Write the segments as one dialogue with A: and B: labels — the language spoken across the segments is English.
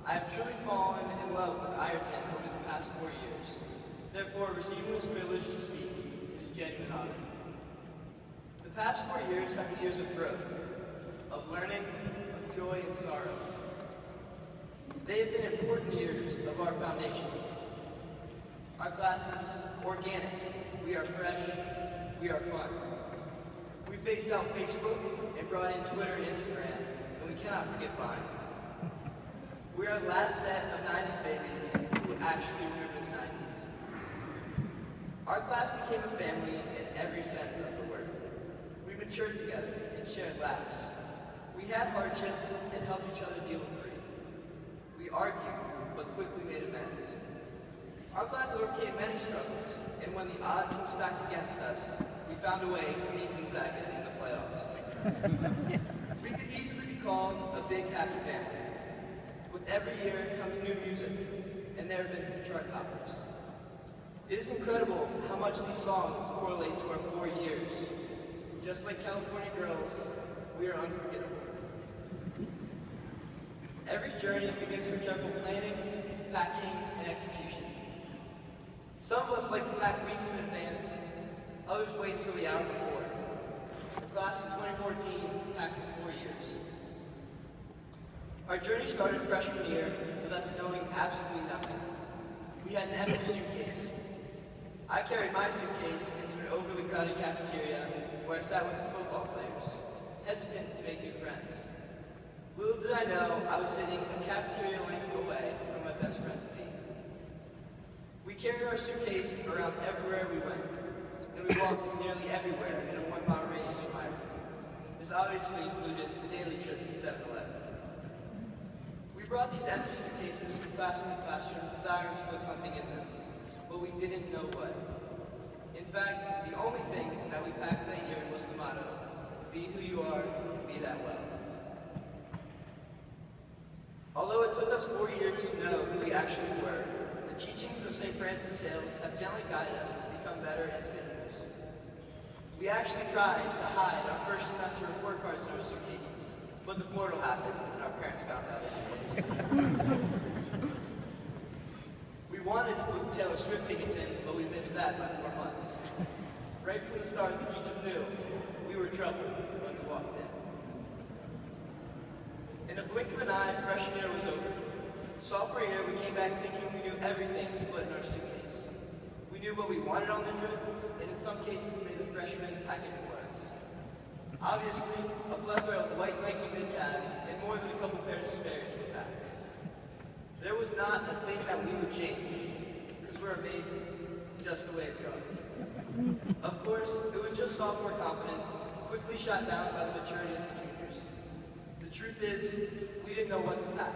A: I have truly fallen in love with Ireton over the past 4 years. Therefore, receiving this privilege to speak is a genuine honor. The past 4 years have been years of growth, of learning, of joy and sorrow. They have been important years of our foundation. Our class is organic, we are fresh, we are fun. We phased out Facebook and brought in Twitter and Instagram, and we cannot forget Vine. We are the last set of 90s babies who actually remember the 90s. Our class became a family in every sense of the word. We matured together and shared laughs. We had hardships and helped each other deal with grief. We argued, but quickly made amends. Our class overcame many struggles, and when the odds seemed stacked against us, we found a way to beat Gonzaga in the playoffs. We could easily be called a big happy family. With every year comes new music, and there have been some chart toppers. It is incredible how much these songs correlate to our 4 years. Just like California girls, we are unforgettable. Every journey begins with careful planning, packing, and execution. Some of us like to pack weeks in advance, others wait until the hour before. The class of 2014 packed for 4 years. Our journey started freshman year with us knowing absolutely nothing. We had an empty suitcase. I carried my suitcase into an overly crowded cafeteria where I sat with the football players, hesitant to make new friends. Little did I know I was sitting a cafeteria length away from my best friend to be. We carried our suitcase around everywhere we went, and we walked nearly everywhere in a 1-mile radius from Ireton. This obviously included the daily trip to 7-Eleven. We brought these empty suitcases from classroom to classroom, desiring to put something in them, but we didn't know what. In fact, the only thing that we packed that year was the motto, be who you are and be that well. Although it took us 4 years to know who we actually were, the teachings of St. Francis de Sales have gently guided us to become better individuals. We actually tried to hide our first semester report cards in our suitcases, but the portal happened and our parents found out anyways. We wanted to put Taylor Swift tickets in, but we missed that by 4 months. Right from the start, the teachers knew we were trouble when we walked in. In a blink of an eye, freshman year was over. Sophomore year, we came back thinking we knew everything to put in our suitcase. We knew what we wanted on the trip, and in some cases made the freshmen pack it for us. Obviously, a plethora of white Nike mid-calves and more than a couple pairs of spares were packed. There was not a thing that we would change, because we're amazing, just the way we are. Of course, it was just sophomore confidence, quickly shot down by the maturity of the juniors. The truth is, we didn't know what to pack.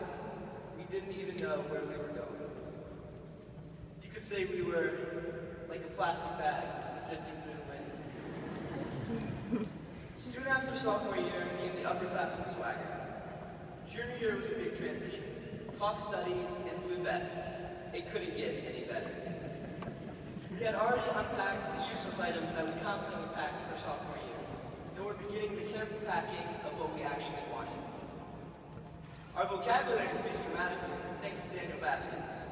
A: We didn't even know where we were going. You could say we were like a plastic bag drifting through the wind. Soon after sophomore year came the upperclassmen swagger. Junior year was a big transition. Talk, study, and blue vests. It couldn't get any better. We had already unpacked the useless items that we confidently packed for sophomore year, and we're beginning the careful packing of what we actually wanted. Our vocabulary increased dramatically, thanks to Daniel Baskins.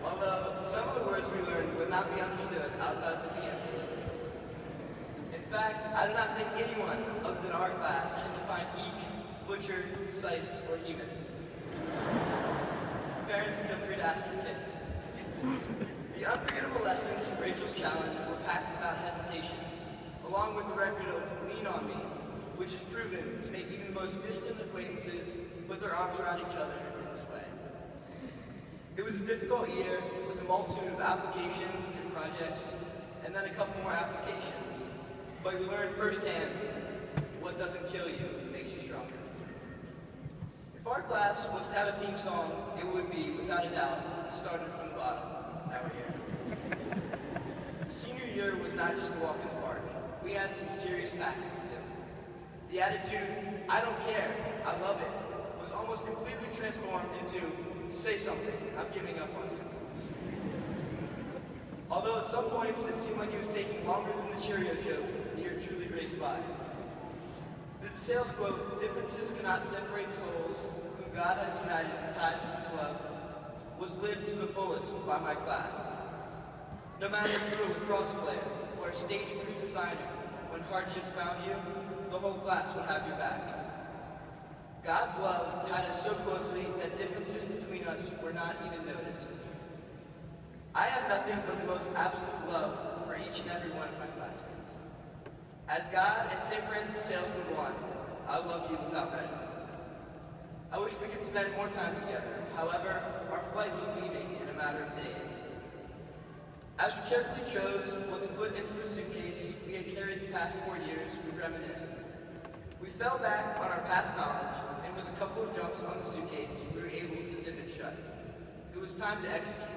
A: Although some of the words we learned would not be understood outside of the DM. In fact, I do not think anyone other than our class can define eek, butcher, sice, or hemoth. Parents, feel free to ask your kids. The unforgettable lessons from Rachel's challenge were packed without hesitation, along with the record of Lean On Me, which is proven to make even the most distant acquaintances put their arms around each other and sway. It was a difficult year with a multitude of applications and projects, and then a couple more applications. But we learned firsthand, what doesn't kill you makes you stronger. If our class was to have a theme song, it would be, without a doubt, Started from the Bottom. Now we're here. Senior year was not just a walk in the park. We had some serious packing to do. The attitude, I don't care, I love it, was almost completely transformed into, say something, I'm giving up on you. Although at some points it seemed like it was taking longer than the Cheerio joke, the year truly raced by. The DeSales quote, "Differences cannot separate souls whom God has united in ties of his love," was lived to the fullest by my class. No matter if you were a lacrosse player or a stage crew designer, when hardships found you, the whole class would have your back. God's love tied us so closely that differences between us were not even noticed. I have nothing but the most absolute love for each and every one of my classmates. As God and St. Francis de Sales were one, I love you without measure. I wish we could spend more time together. However, our flight was leaving in a matter of days. As we carefully chose what to put into the suitcase we had carried the past 4 years, we reminisced. We fell back on our past knowledge, and with a couple of jumps on the suitcase, we were able to zip it shut. It was time to execute.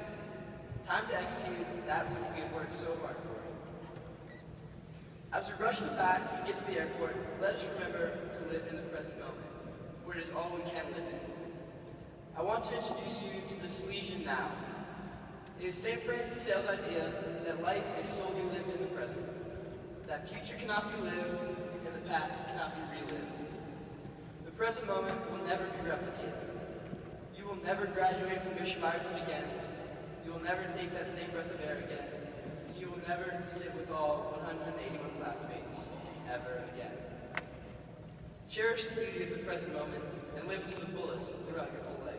A: Time to execute that which we had worked so hard for. As we rush to pack and get to the airport, let us remember to live in the present moment, where it is all we can live in. I want to introduce you to the Salesian now. It is St. Francis de Sales' idea that life is solely lived in the present, that future cannot be lived, and the past cannot be relived. The present moment will never be replicated. You will never graduate from Bishop Ireton again. You will never take that same breath of air again. And you will never sit with all 181 classmates ever again. Cherish the beauty of the present moment and live to the fullest throughout your whole life.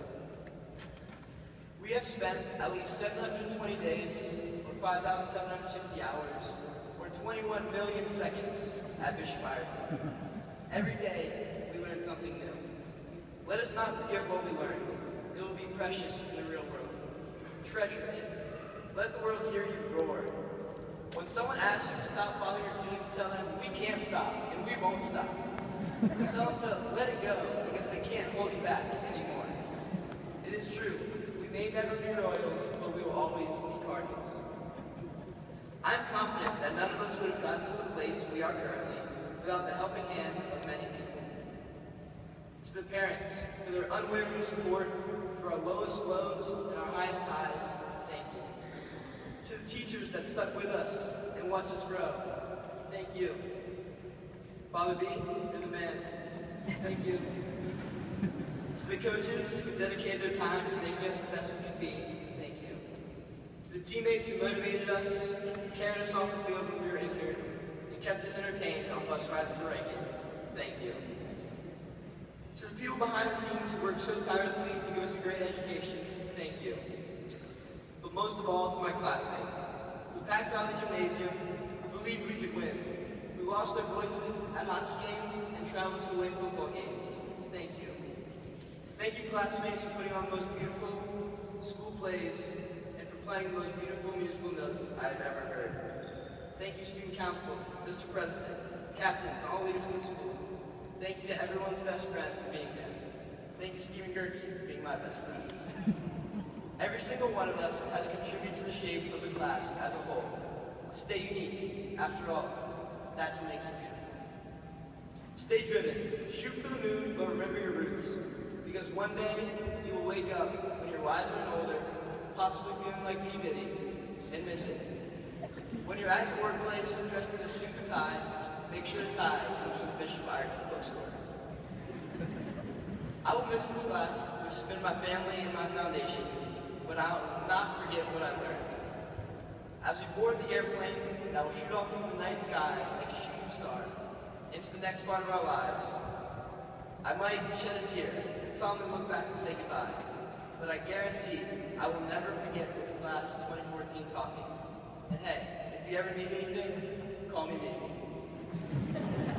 A: We have spent at least 720 days, or 5,760 hours, or 21 million seconds at Bishop Ireton. Every day, we learn something new. Let us not forget what we learned. It will be precious in the real world. Treasure it. Let the world hear you roar. When someone asks you to stop following your dreams, tell them, we can't stop, and we won't stop. Tell them to let it go, because they can't hold you back anymore. It is true. We may never be royals, but we will always be cardinals. I am confident that none of us would have gotten to the place we are currently without the helping hand of many people. To the parents, for their unwavering support through our lowest lows and our highest highs, thank you. To the teachers that stuck with us and watched us grow, thank you. Father B, you're the man. Thank you. To the coaches who dedicated their time to making us the best we could be, thank you. To the teammates who motivated us, carried us off the field when we were injured, and kept us entertained on bus rides to Ireton, thank you. To the people behind the scenes who worked so tirelessly to give us a great education, thank you. But most of all, to my classmates, who packed out the gymnasium, who believed we could win, who lost their voices at hockey games and traveled to away football games, thank you. Thank you, classmates, for putting on the most beautiful school plays and for playing the most beautiful musical notes I have ever heard. Thank you, student council, Mr. President, captains, and all leaders in the school. Thank you to everyone's best friend for being there. Thank you, Stephen Gerke, for being my best friend. Every single one of us has contributed to the shape of the class as a whole. Stay unique, after all. That's what makes it beautiful. Stay driven, shoot for the moon, but remember your roots. Because one day, you will wake up when you're wiser and older, possibly feeling like P. Diddy, and miss it. When you're at your workplace, dressed in a suit and tie, make sure the tie comes from the Bishop Ireton bookstore. I will miss this class, which has been my family and my foundation, but I will not forget what I learned. As we board the airplane that will shoot off into the night sky like a shooting star, into the next part of our lives, I might shed a tear and solemnly look back to say goodbye, but I guarantee I will never forget what the class of 2014 taught me. And hey, if you ever need anything, call me maybe.